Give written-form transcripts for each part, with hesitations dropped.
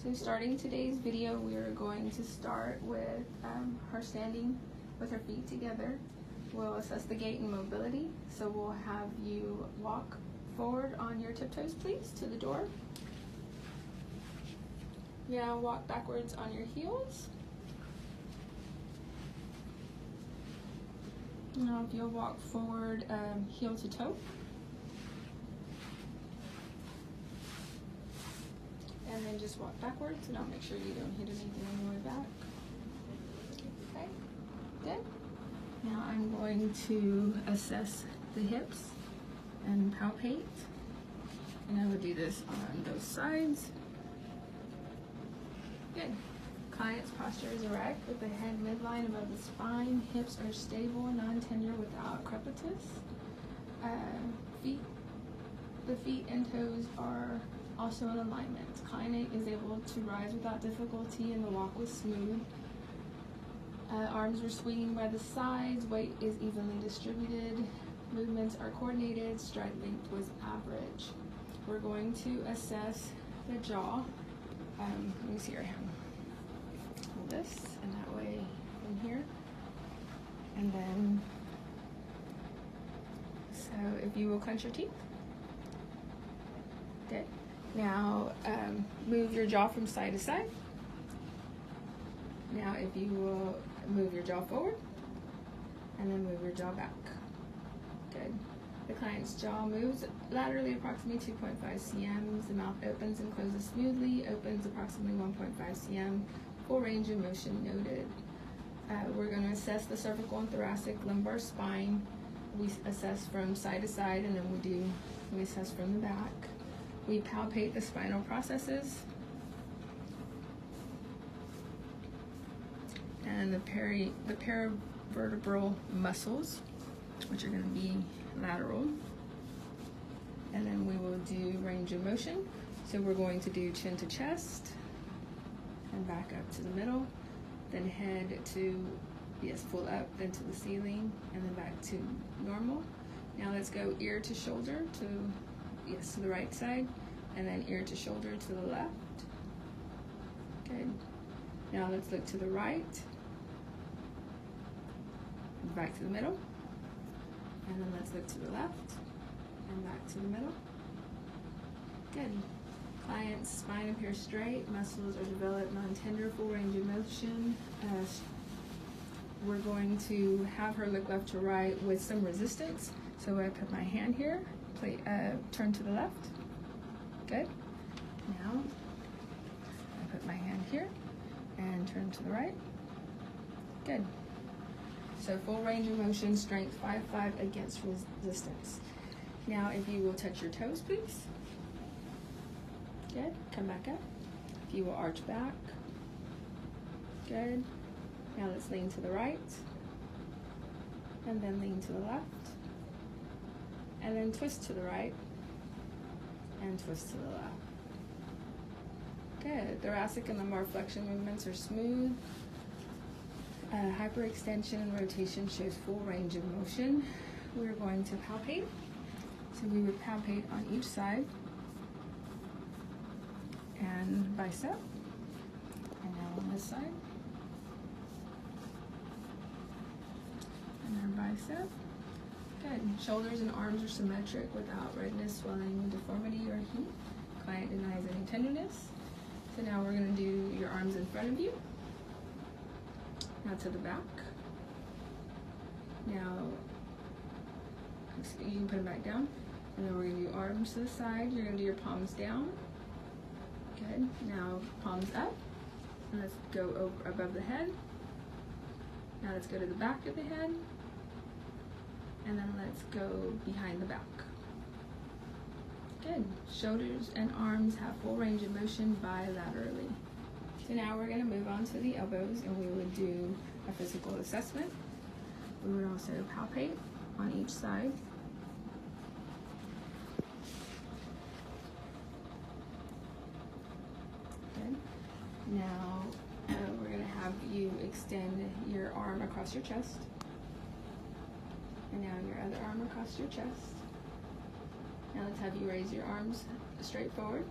So starting today's video, we are going to start with her standing with her feet together. We'll assess the gait and mobility. So we'll have you walk forward on your tiptoes, please, to the door. Now walk backwards on your heels. Now if you'll walk forward heel to toe. And then just walk backwards, and I'll make sure you don't hit anything on the way back. Okay, good. Now I'm going to assess the hips and palpate. And I will do this on both sides. Good. Client's posture is erect with the head midline above the spine. Hips are stable, non-tender without crepitus. The feet and toes are also in alignment. Client is able to rise without difficulty and the walk was smooth. Arms were swinging by the sides. Weight is evenly distributed. Movements are coordinated. Stride length was average. We're going to assess the jaw. Let me see your hand. Hold this, and that way in here. And then, so if you will clench your teeth. Good. Now move your jaw from side to side. Now if you will move your jaw forward, and then move your jaw back. Good. The client's jaw moves laterally approximately 2.5 cm. The mouth opens and closes smoothly, opens approximately 1.5 cm. Full range of motion noted. We're going to assess the cervical and thoracic lumbar spine. We assess from side to side, and then we assess from the back. We palpate the spinal processes and the paravertebral muscles, which are going to be lateral. And then we will do range of motion. So we're going to do chin to chest and back up to the middle, then head to, full up, then to the ceiling, and then back to normal. Now let's go ear to shoulder to the right side, and then ear to shoulder to the left. Good. Now let's look to the right, back to the middle, and then let's look to the left, and back to the middle. Good. Client's spine appears straight, muscles are developed, non-tender, full range of motion. We're going to have her look left to right with some resistance. So I put my hand here, turn to the left. Good. Now I put my hand here and turn to the right. Good. So full range of motion, strength 5-5 against resistance. Now if you will touch your toes, please. Good. Come back up. If you will arch back. Good. Now let's lean to the right. And then lean to the left. And then twist to the right. And twist to the left. Good. Thoracic and lumbar flexion movements are smooth. Hyperextension and rotation shows full range of motion. We're going to palpate. So we would palpate on each side. And bicep. And now on this side. And then bicep. Good. Shoulders and arms are symmetric without redness, swelling, deformity, or heat. Client denies any tenderness. So now we're going to do your arms in front of you. Now to the back. Now, you can put them back down. And then we're going to do arms to the side. You're going to do your palms down. Good. Now palms up. And let's go over above the head. Now let's go to the back of the head. And then let's go behind the back. Good. Shoulders and arms have full range of motion bilaterally. So now we're going to move on to the elbows, and we would do a physical assessment. We would also palpate on each side. Good. Now we're going to have you extend your arm across your chest. And now your other arm across your chest. Now let's have you raise your arms straight forward.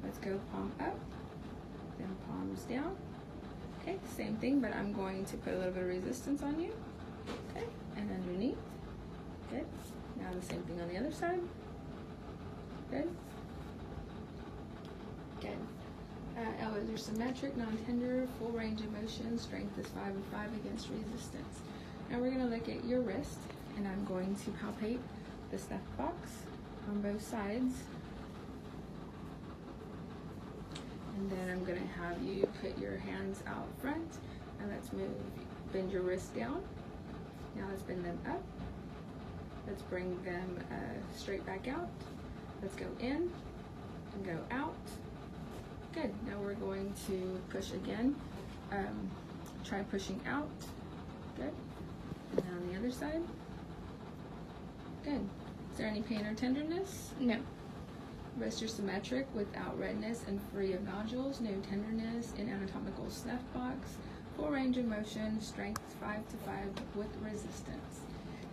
Let's go palm up Then palms down. Okay, same thing, but I'm going to put a little bit of resistance on you. Okay, and underneath. Good. Now the same thing on the other side. Good. Good. Elbows are symmetric, non-tender, full range of motion. Strength is 5 and 5 against resistance. Now we're going to look at your wrist, and I'm going to palpate the step box on both sides. And then I'm going to have you put your hands out front, and let's move. Bend your wrists down. Now let's bend them up. Let's bring them straight back out. Let's go in and go out. Good. Now we're going to push again. Try pushing out. Good. And now on the other side. Good. Is there any pain or tenderness? No. Wrists are symmetric without redness and free of nodules. No tenderness in anatomical snuff box. Full range of motion. Strength 5 to 5 with resistance.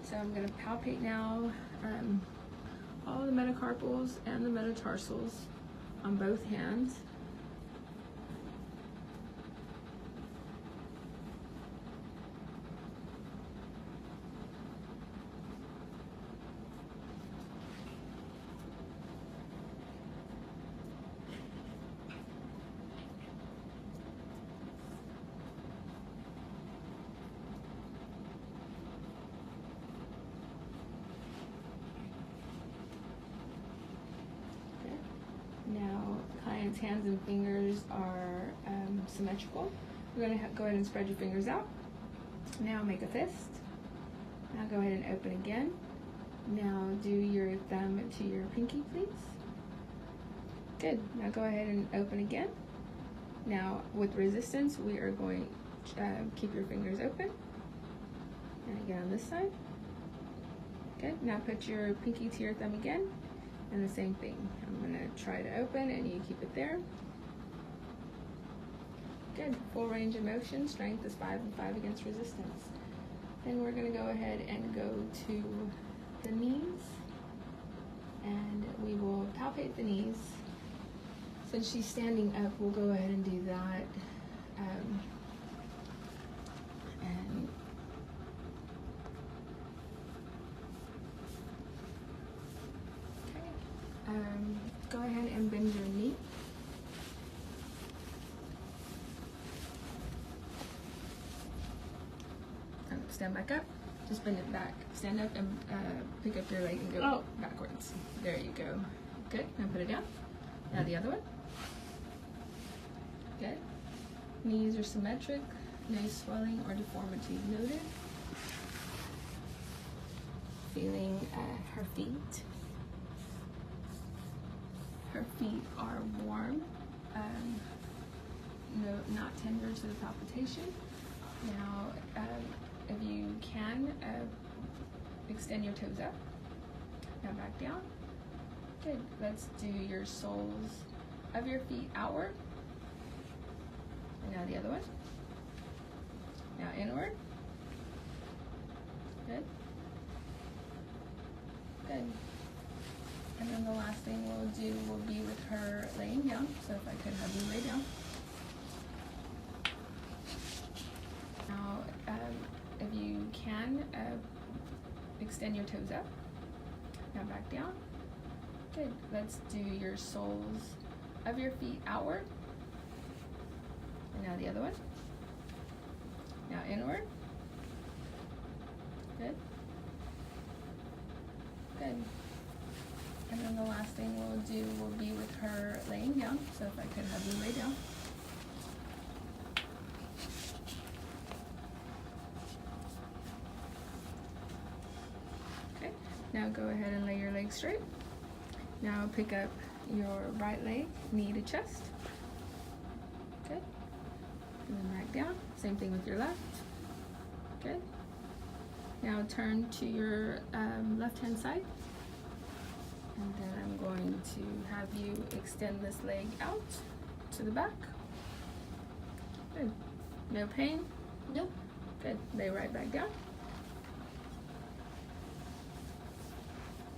So I'm going to palpate now all the metacarpals and the metatarsals on both hands. Now, client's hands and fingers are symmetrical. We're going to go ahead and spread your fingers out. Now make a fist. Now go ahead and open again. Now do your thumb to your pinky, please. Good. Now go ahead and open again. Now with resistance, we are going to keep your fingers open. And again on this side. Good. Now put your pinky to your thumb again. And the same thing. I'm going to try to open and you keep it there. Good. Full range of motion. Strength is 5 and 5 against resistance. Then we're going to go ahead and go to the knees. And we will palpate the knees. Since she's standing up, we'll go ahead and do that. Go ahead and bend your knee. Stand back up. Just bend it back. Stand up and pick up your leg and go backwards. There you go. Good. Now put it down. Now the other one. Good. Knees are symmetric. No swelling or deformity noted. Feeling her feet. Her feet are warm, no, not tender to the palpitation. Now, if you can, extend your toes up. Now back down. Good. Let's do your soles of your feet outward. And now the other one. Now inward. Good. Good. And then the last thing we'll do will be with her laying down. So if I could have you lay down. Now, if you can, extend your toes up. Now back down. Good. Let's do your soles of your feet outward. And now the other one. Now inward. Good. Good. And then the last thing we'll do will be with her laying down. So if I could have you lay down. Okay, now go ahead and lay your legs straight. Now pick up your right leg, knee to chest. Good. And then back down. Same thing with your left. Good. Now turn to your left hand side. And then I'm going to have you extend this leg out to the back. Good. No pain? Nope. Good. Lay right back down.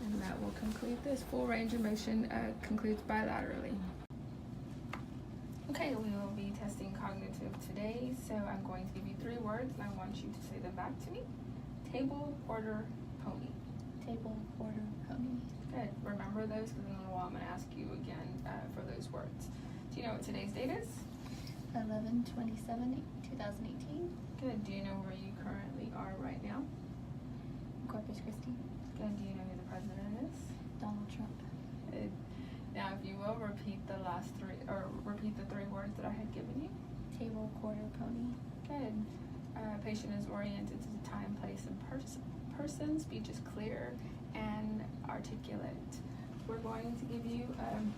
And that will conclude this. Full range of motion concludes bilaterally. Okay, we will testing cognitive today, so I'm going to give you 3 words and I want you to say them back to me. Table, order, pony. Table, order, pony. Good. Remember those because in a while I'm going to ask you again for those words. Do you know what today's date is? 11/27/2018. Good. Do you know where you currently are right now? Corpus Christi. Good. Do you know who the president is? Donald Trump. Good. Now, if you will, repeat the repeat the 3 words that I had given you. Table, quarter, pony. Good. Patient is oriented to time, place, and person. Speech is clear and articulate. We're going to give you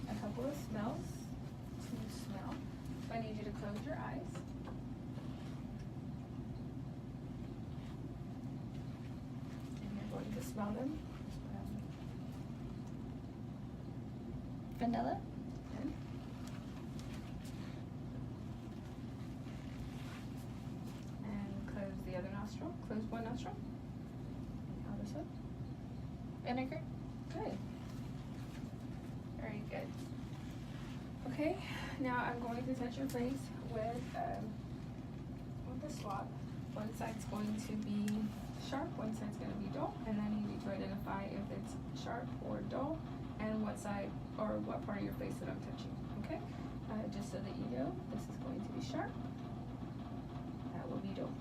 a couple of smells to smell. So I need you to close your eyes. And you're going to smell them. Vanilla. Good. And close the other nostril. Close one nostril. Now this one. Vinegar. Good. Very good. Okay, now I'm going to touch your face with a swab. One side's going to be sharp, one side's going to be dull, and I need you to identify if it's sharp or dull and what side or what part of your face that I'm touching. Okay? Just so that you know, this is going to be sharp. That will be dull.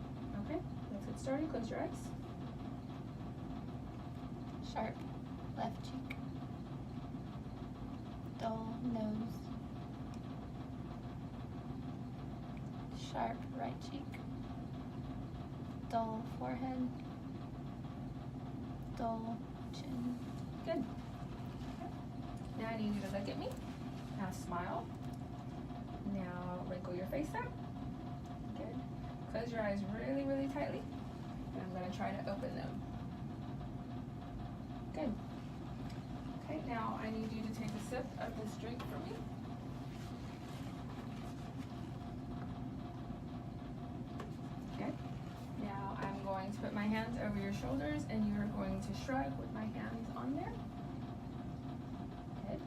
Okay? Let's get started. Close your eyes. Sharp, left cheek. Dull, nose. Sharp, right cheek. Dull, forehead. Dull, chin. Good. Now I need you to look at me. Now smile. Now wrinkle your face up. Good. Close your eyes really, really tightly. And I'm going to try to open them. Good. Okay, now I need you to take a sip of this drink from me. Okay. Now I'm going to put my hands over your shoulders and you are going to shrug with my hands on there. Good.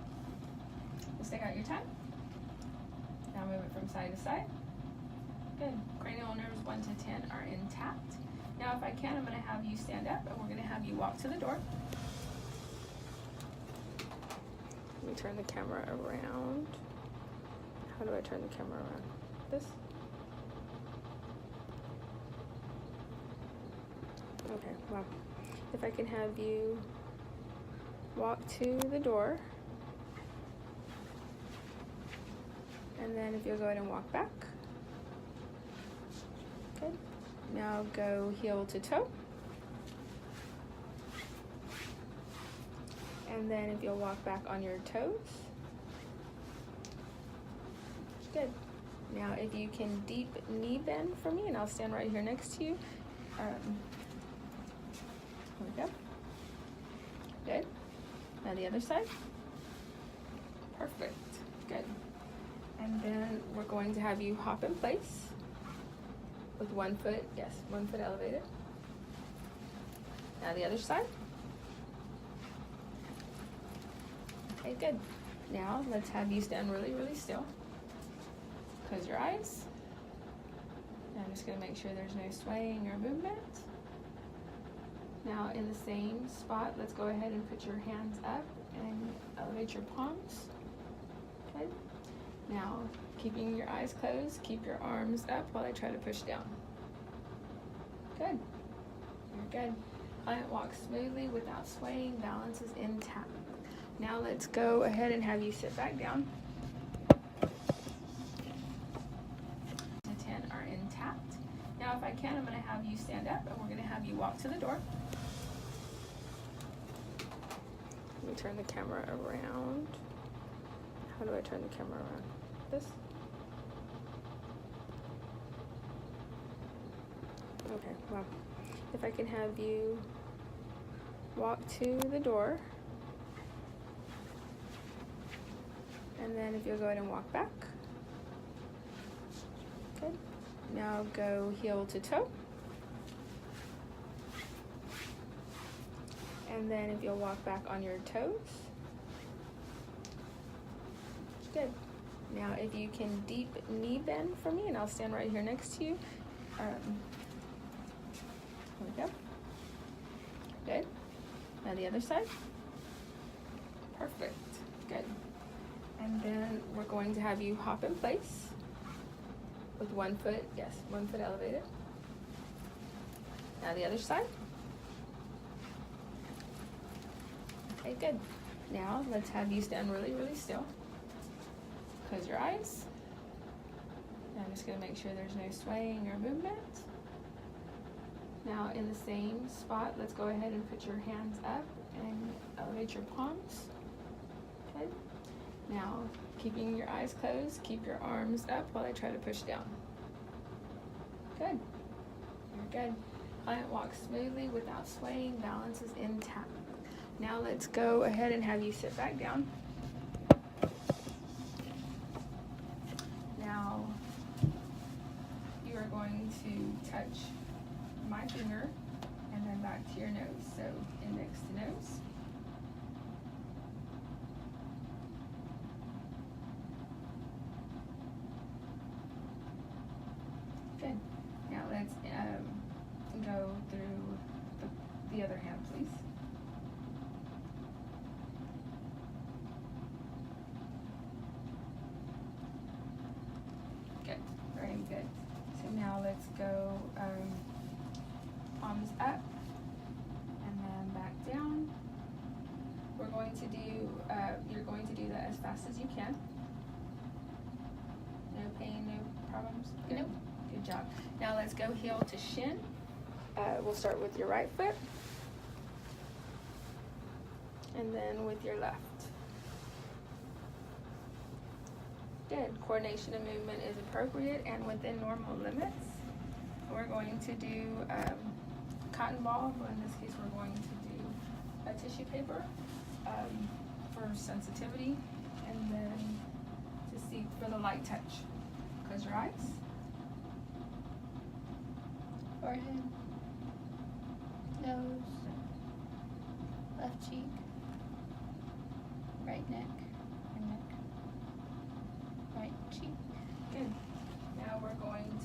Just stick out your tongue. Now move it from side to side. Good. Cranial nerves 1 to 10 are intact. Now if I can, I'm going to have you stand up and we're going to have you walk to the door. Let me turn the camera around. How do I turn the camera around? This? Okay, well, if I can have you walk to the door. And then if you'll go ahead and walk back. Good. Now go heel to toe. And then if you'll walk back on your toes. Good. Now if you can deep knee bend for me, and I'll stand right here next to you. There we go. Good. Now the other side. Perfect. Good. And then we're going to have you hop in place with 1 foot, yes, 1 foot elevated. Now the other side. Okay, good. Now let's have you stand really, really still. Close your eyes. I'm just going to make sure there's no swaying or movement. Now in the same spot, let's go ahead and put your hands up and elevate your palms. Good. Now, keeping your eyes closed, keep your arms up while I try to push down. Good. You're good. Client walks smoothly without swaying. Balance is intact. Now let's go ahead and have you sit back down. The 10 are intact. Now if I can, I'm going to have you stand up and we're going to have you walk to the door. Let me turn the camera around. How do I turn the camera around? This? Okay, well, if I can have you walk to the door. And then if you'll go ahead and walk back. Good. Now go heel to toe. And then if you'll walk back on your toes. Good. Now, if you can deep knee bend for me, and I'll stand right here next to you. There we go. Good. Now the other side. Perfect. Good. And then we're going to have you hop in place with 1 foot, yes, 1 foot elevated. Now the other side. Okay, good. Now let's have you stand really, really still. Close your eyes. I'm just going to make sure there's no swaying or movement. Now in the same spot, let's go ahead and put your hands up and elevate your palms. Good. Now, keeping your eyes closed, keep your arms up while I try to push down. Good. You're good. Client walks smoothly without swaying, balance is intact. Now let's go ahead and have you sit back down. Now, you are going to touch my finger and then back to your nose. So index to nose. Good. Now let's go through the other hand, please. Good. Very good. So now let's go palms up and then back down. We're going to do, you're going to do that as fast as you can. No pain, no problems? Good. Nope. Good job. Now let's go heel to shin. We'll start with your right foot. And then with your left. Good. Coordination of movement is appropriate and within normal limits. We're going to do cotton ball, but in this case we're going to do a tissue paper for sensitivity, and then to see for the light touch. Close your eyes. Forehead, nose, left cheek, right neck, or neck, right cheek. Good. Now we're going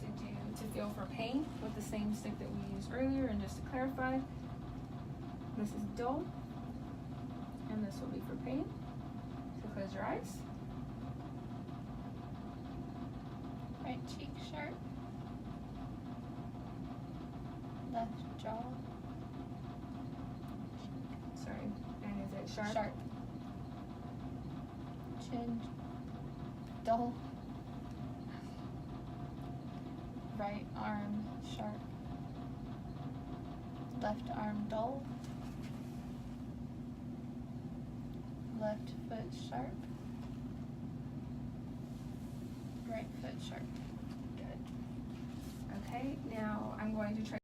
to feel for pain with the same stick that we used earlier, and just to clarify, this is dull, and this will be for pain. So close your eyes. Right cheek sharp, left jaw, Sorry, and is it sharp? sharp, chin dull, right arm sharp, left arm dull, left foot sharp, right foot sharp. Good. Okay, now I'm going to try